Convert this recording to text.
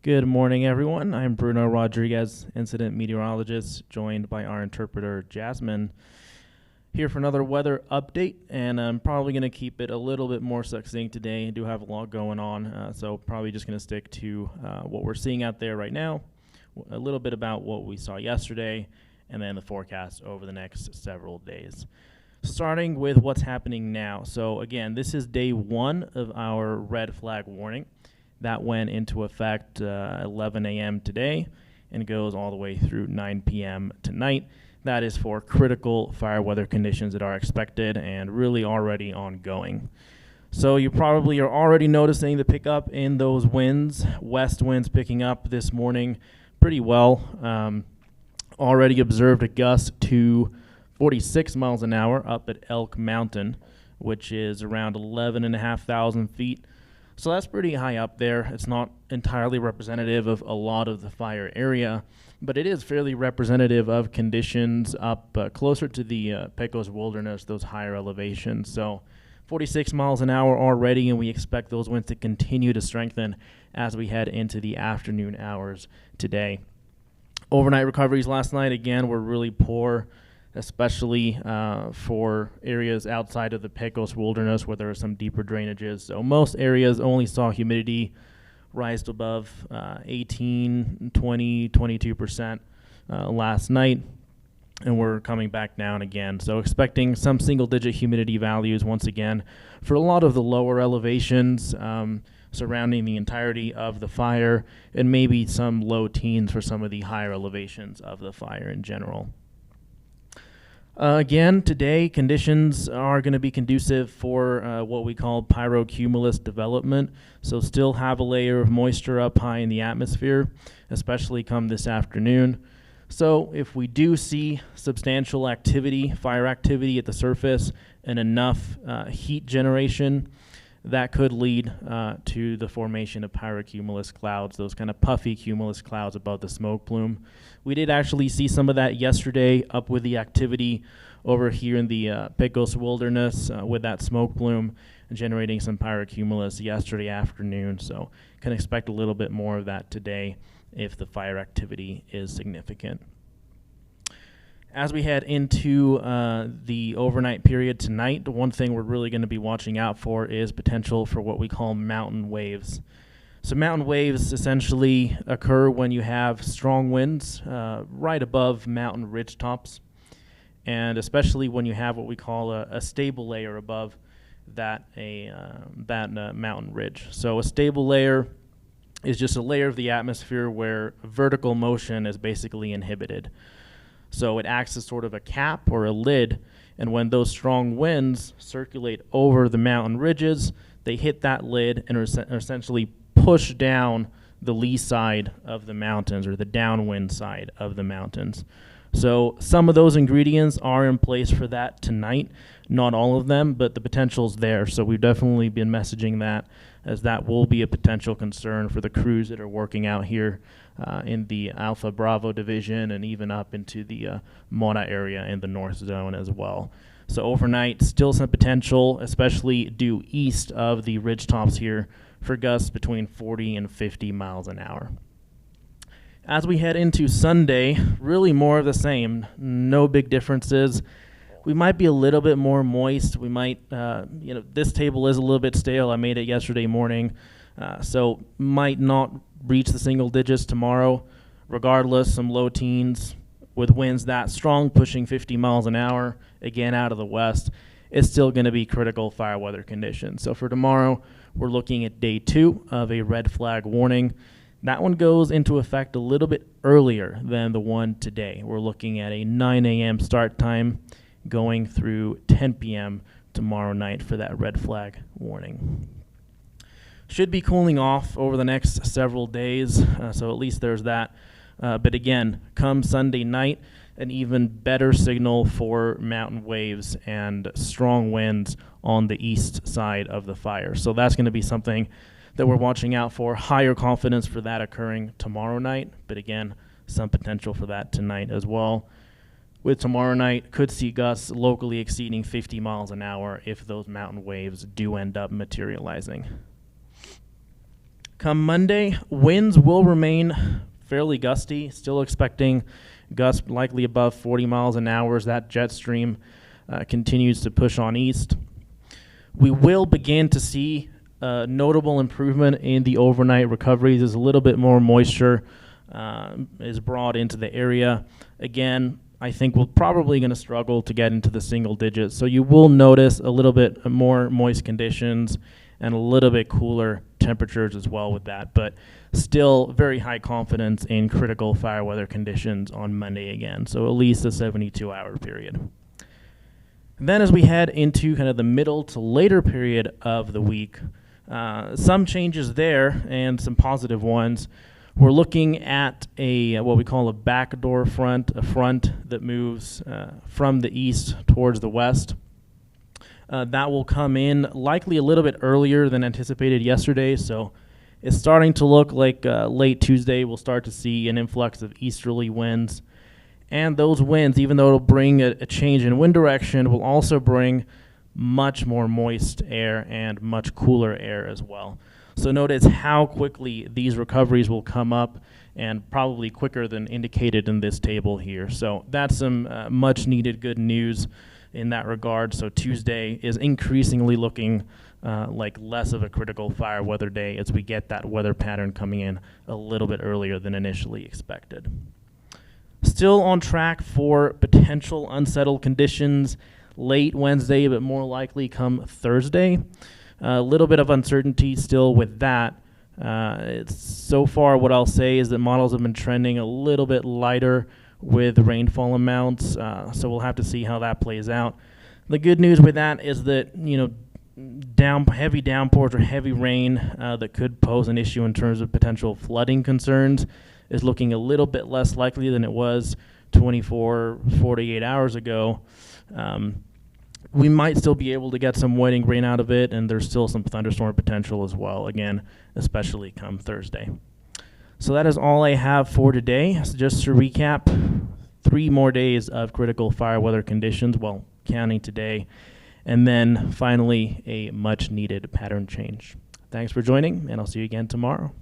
Good morning, everyone. I'm Bruno Rodriguez, incident meteorologist, joined by our interpreter, Jasmine, here for another weather update. And I'm probably going to keep it a little bit more succinct today. I do have a lot going on, so probably just going to stick to what we're seeing out there right now, a little bit about what we saw yesterday, and then the forecast over the next several days. Starting with what's happening now. So again, this is day one of our red flag warning. That went into effect 11 a.m. today and goes all the way through 9 p.m. tonight. That is for critical fire weather conditions that are expected and really already ongoing. So you probably are already noticing the pickup in those winds. West winds picking up this morning pretty well. Already observed a gust to 46 miles an hour up at Elk Mountain, which is around 11,500 feet. So that's pretty high up there. It's not entirely representative of a lot of the fire area, but it is fairly representative of conditions up closer to the Pecos Wilderness, those higher elevations. So 46 miles an hour already, and we expect those winds to continue to strengthen as we head into the afternoon hours today. Overnight recoveries last night, again, were really poor, especially for areas outside of the Pecos Wilderness where there are some deeper drainages. So most areas only saw humidity rise to above 18, 20, 22% last night, and we're coming back down again. So expecting some single-digit humidity values once again for a lot of the lower elevations surrounding the entirety of the fire, and maybe some low teens for some of the higher elevations of the fire in general. Again, today, conditions are going to be conducive for what we call pyrocumulus development. So still have a layer of moisture up high in the atmosphere, especially come this afternoon. So if we do see substantial activity, fire activity at the surface, and enough heat generation, that could lead to the formation of pyrocumulus clouds, those kind of puffy cumulus clouds above the smoke plume. We did actually see some of that yesterday up with the activity over here in the Pecos Wilderness with that smoke plume generating some pyrocumulus yesterday afternoon. So can expect a little bit more of that today if the fire activity is significant. As we head into the overnight period tonight, the one thing we're really going to be watching out for is potential for what we call mountain waves. So mountain waves essentially occur when you have strong winds right above mountain ridge tops, and especially when you have what we call a stable layer above that mountain ridge. So a stable layer is just a layer of the atmosphere where vertical motion is basically inhibited. So it acts as sort of a cap or a lid, and when those strong winds circulate over the mountain ridges, they hit that lid and are essentially push down the lee side of the mountains or the downwind side of the mountains. So some of those ingredients are in place for that tonight, not all of them, but the potential's there. So we've definitely been messaging that, as that will be a potential concern for the crews that are working out here in the Alpha Bravo division and even up into the Mona area in the North Zone as well. So overnight, still some potential, especially due east of the ridge tops here, for gusts between 40 and 50 miles an hour. As we head into Sunday, really more of the same. No big differences. We might be a little bit more moist. We might, this table is a little bit stale. I made it yesterday morning, so might not reach the single digits tomorrow. Regardless, some low teens with winds that strong, pushing 50 miles an hour, again out of the west. It's still going to be critical fire weather conditions. So for tomorrow, we're looking at day 2 of a red flag warning. That one goes into effect a little bit earlier than the one today. We're looking at a 9 a.m. start time going through 10 p.m. tomorrow night for that red flag warning. Should be cooling off over the next several days, so at least there's that. But again, come Sunday night, an even better signal for mountain waves and strong winds on the east side of the fire. So that's going to be something that we're watching out for. Higher confidence for that occurring tomorrow night, but again, some potential for that tonight as well. With tomorrow night, could see gusts locally exceeding 50 miles an hour if those mountain waves do end up materializing. Come Monday, winds will remain fairly gusty. Still expecting gusts likely above 40 miles an hour as that jet stream continues to push on east. We will begin to see notable improvement in the overnight recoveries as a little bit more moisture is brought into the area. Again, I think we're probably going to struggle to get into the single digits. So you will notice a little bit more moist conditions and a little bit cooler temperatures as well with that. But still very high confidence in critical fire weather conditions on Monday again. So at least a 72-hour period. And then as we head into kind of the middle to later period of the week, some changes there and some positive ones. We're looking at a what we call a backdoor front, a front that moves from the east towards the west. That will come in likely a little bit earlier than anticipated yesterday, so it's starting to look like late Tuesday we'll start to see an influx of easterly winds. And those winds, even though it'll bring a change in wind direction, will also bring much more moist air and much cooler air as well. So notice how quickly these recoveries will come up, and probably quicker than indicated in this table here. So that's some much needed good news in that regard. So Tuesday is increasingly looking like less of a critical fire weather day as we get that weather pattern coming in a little bit earlier than initially expected. Still on track for potential unsettled conditions late Wednesday, but more likely come Thursday. A little bit of uncertainty still with that. So far, what I'll say is that models have been trending a little bit lighter with rainfall amounts, so we'll have to see how that plays out. The good news with that is that, heavy downpours or heavy rain that could pose an issue in terms of potential flooding concerns is looking a little bit less likely than it was 24, 48 hours ago. We might still be able to get some wetting rain out of it, and there's still some thunderstorm potential as well, again, especially come Thursday. So that is all I have for today. So just to recap, 3 more days of critical fire weather conditions, well, counting today, and then finally a much needed pattern change. Thanks for joining, and I'll see you again tomorrow.